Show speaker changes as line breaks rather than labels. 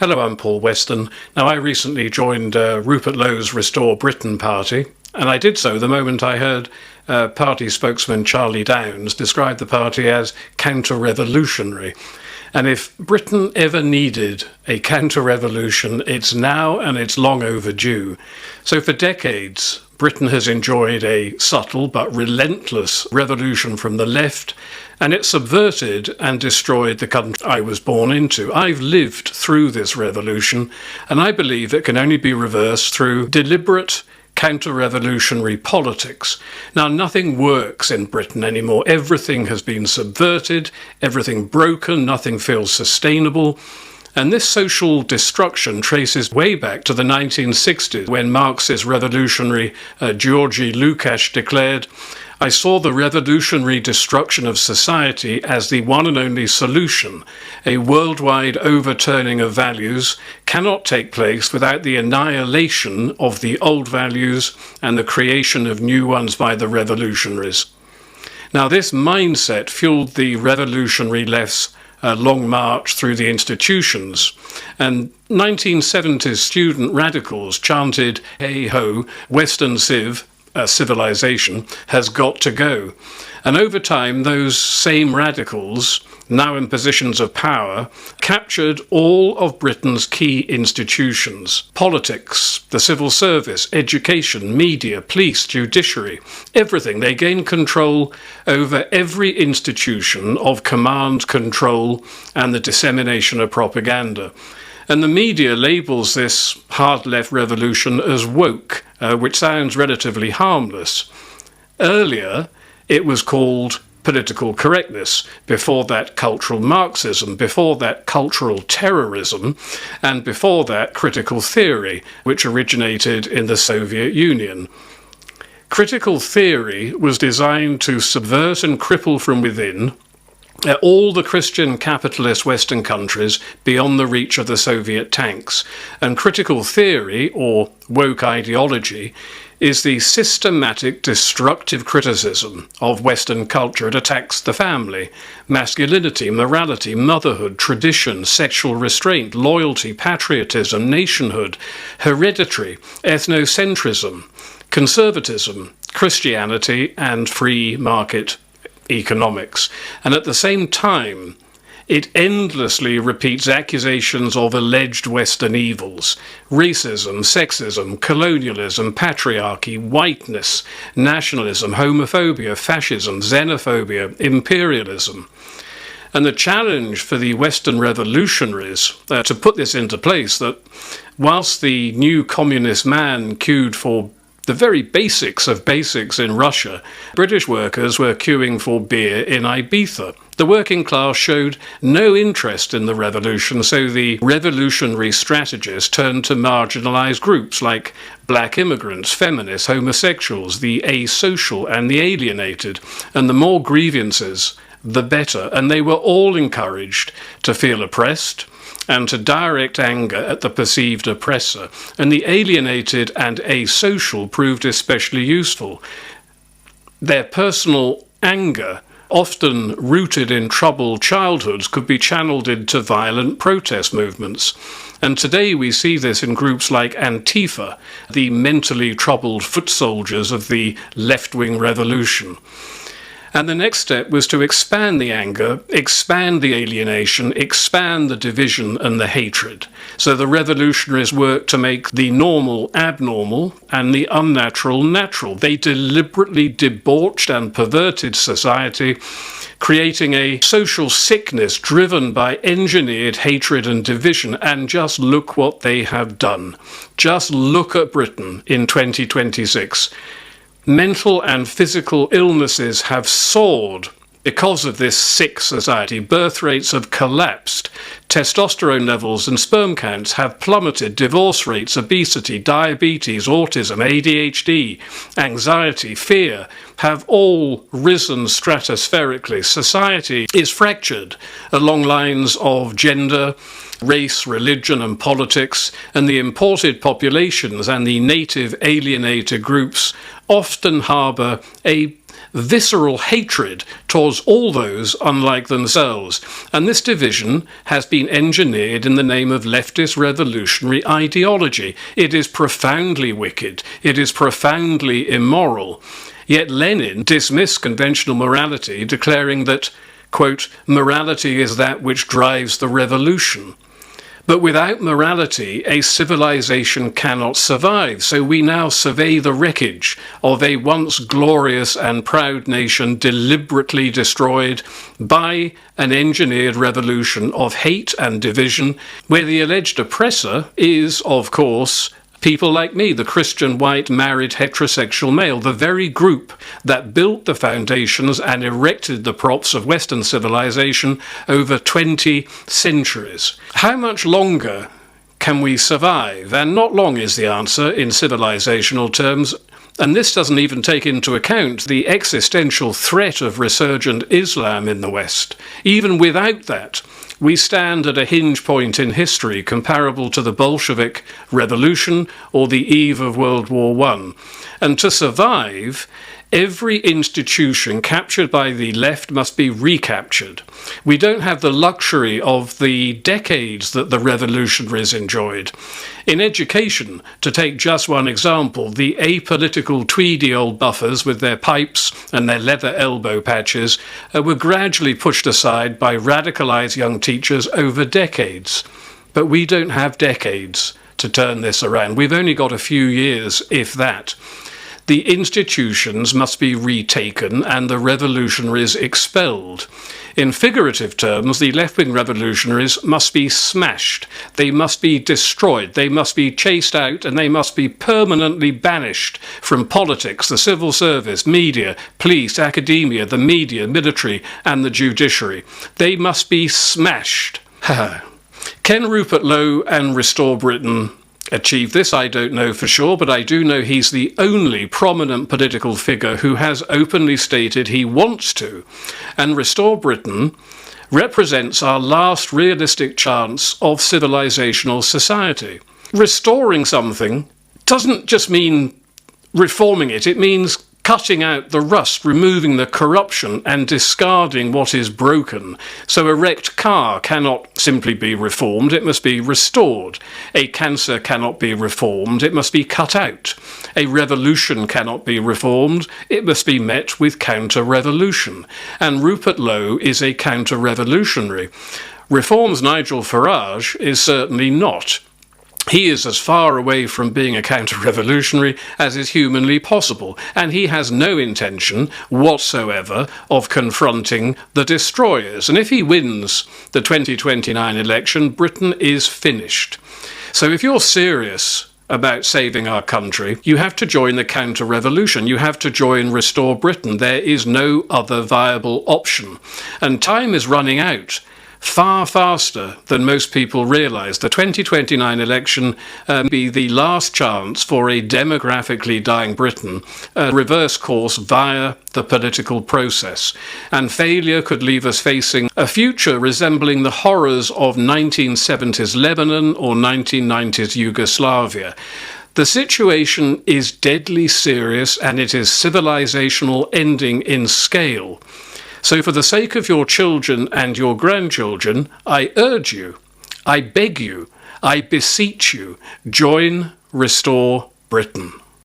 Hello, I'm Paul Weston. Now, I recently joined Rupert Lowe's Restore Britain party, and I did so the moment I heard party spokesman Charlie Downes describe the party as counter-revolutionary. And if Britain ever needed a counter-revolution, it's now, and it's long overdue. So for decades, Britain has enjoyed a subtle but relentless revolution from the left, and it subverted and destroyed the country I was born into. I've lived through this revolution, and I believe it can only be reversed through deliberate counter-revolutionary politics. Now, nothing works in Britain anymore. Everything has been subverted, everything broken, nothing feels sustainable. And this social destruction traces way back to the 1960s, when Marxist revolutionary Georgy Lukács declared, "I saw the revolutionary destruction of society as the one and only solution. A worldwide overturning of values cannot take place without the annihilation of the old values and the creation of new ones by the revolutionaries." Now, this mindset fueled the revolutionary left's long march through the institutions, and 1970s student radicals chanted, "Hey ho, Western civilization has got to go." And over time, those same radicals, now in positions of power, captured all of Britain's key institutions: politics, the civil service, education, media, police, judiciary, everything. They gained control over every institution of command, control, and the dissemination of propaganda. And the media labels this hard-left revolution as woke, which sounds relatively harmless. Earlier, it was called political correctness, before that cultural Marxism, before that cultural terrorism, and before that critical theory, which originated in the Soviet Union. Critical theory was designed to subvert and cripple from within all the Christian capitalist Western countries beyond the reach of the Soviet tanks. And critical theory, or woke ideology, is the systematic destructive criticism of Western culture. It attacks the family, masculinity, morality, motherhood, tradition, sexual restraint, loyalty, patriotism, nationhood, hereditary, ethnocentrism, conservatism, Christianity, and free market economics. And at the same time, it endlessly repeats accusations of alleged Western evils: racism, sexism, colonialism, patriarchy, whiteness, nationalism, homophobia, fascism, xenophobia, imperialism. And the challenge for the Western revolutionaries to put this into place, that whilst the new communist man queued for the very basics of basics in Russia, British workers were queuing for beer in Ibiza. The working class showed no interest in the revolution, so the revolutionary strategists turned to marginalised groups like black immigrants, feminists, homosexuals, the asocial and the alienated. And the more grievances, the better. And they were all encouraged to feel oppressed and to direct anger at the perceived oppressor. And the alienated and asocial proved especially useful. Their personal anger, often rooted in troubled childhoods, could be channeled into violent protest movements. And today we see this in groups like Antifa, the mentally troubled foot soldiers of the left-wing revolution. And the next step was to expand the anger, expand the alienation, expand the division and the hatred. So the revolutionaries worked to make the normal abnormal and the unnatural natural. They deliberately debauched and perverted society, creating a social sickness driven by engineered hatred and division. And just look what they have done. Just look at Britain in 2026. Mental and physical illnesses have soared because of this sick society. Birth rates have collapsed. Testosterone levels and sperm counts have plummeted. Divorce rates, obesity, diabetes, autism, ADHD, anxiety, fear have all risen stratospherically. Society is fractured along lines of gender, race, religion and politics, and the imported populations and the native alienated groups often harbour a visceral hatred towards all those unlike themselves. And this division has been engineered in the name of leftist revolutionary ideology. It is profoundly wicked. It is profoundly immoral. Yet Lenin dismissed conventional morality, declaring that, quote, morality is that which drives the revolution. But without morality, a civilization cannot survive. So we now survey the wreckage of a once glorious and proud nation deliberately destroyed by an engineered revolution of hate and division, where the alleged oppressor is, of course, people like me, the Christian, white, married, heterosexual male, the very group that built the foundations and erected the props of Western civilization over 20 centuries. How much longer can we survive? And not long is the answer in civilizational terms. And this doesn't even take into account the existential threat of resurgent Islam in the West. Even without that, we stand at a hinge point in history comparable to the Bolshevik Revolution or the eve of World War I. And to survive, every institution captured by the left must be recaptured. We don't have the luxury of the decades that the revolutionaries enjoyed. In education, to take just one example, the apolitical tweedy old buffers with their pipes and their leather elbow patches were gradually pushed aside by radicalized young teachers over decades. But we don't have decades to turn this around. We've only got a few years, if that. The institutions must be retaken and the revolutionaries expelled. In figurative terms, the left-wing revolutionaries must be smashed. They must be destroyed. They must be chased out, and they must be permanently banished from politics, the civil service, media, police, academia, the media, military, and the judiciary. They must be smashed. Can Rupert Lowe and Restore Britain achieve this? I don't know for sure, but I do know he's the only prominent political figure who has openly stated he wants to. And Restore Britain represents our last realistic chance of civilizational society. Restoring something doesn't just mean reforming it, it means cutting out the rust, removing the corruption and discarding what is broken. So a wrecked car cannot simply be reformed, it must be restored. A cancer cannot be reformed, it must be cut out. A revolution cannot be reformed, it must be met with counter-revolution. And Rupert Lowe is a counter-revolutionary. Reform's Nigel Farage is certainly not. He is as far away from being a counter-revolutionary as is humanly possible, and he has no intention whatsoever of confronting the destroyers. And if he wins the 2029 election, Britain is finished. So if you're serious about saving our country, you have to join the counter-revolution. You have to join Restore Britain. There is no other viable option. And time is running out far faster than most people realise. The 2029 election be the last chance for a demographically dying Britain, reverse course via the political process. And failure could leave us facing a future resembling the horrors of 1970s Lebanon or 1990s Yugoslavia. The situation is deadly serious, and it is civilizational ending in scale. So for the sake of your children and your grandchildren, I urge you, I beg you, I beseech you, join Restore Britain.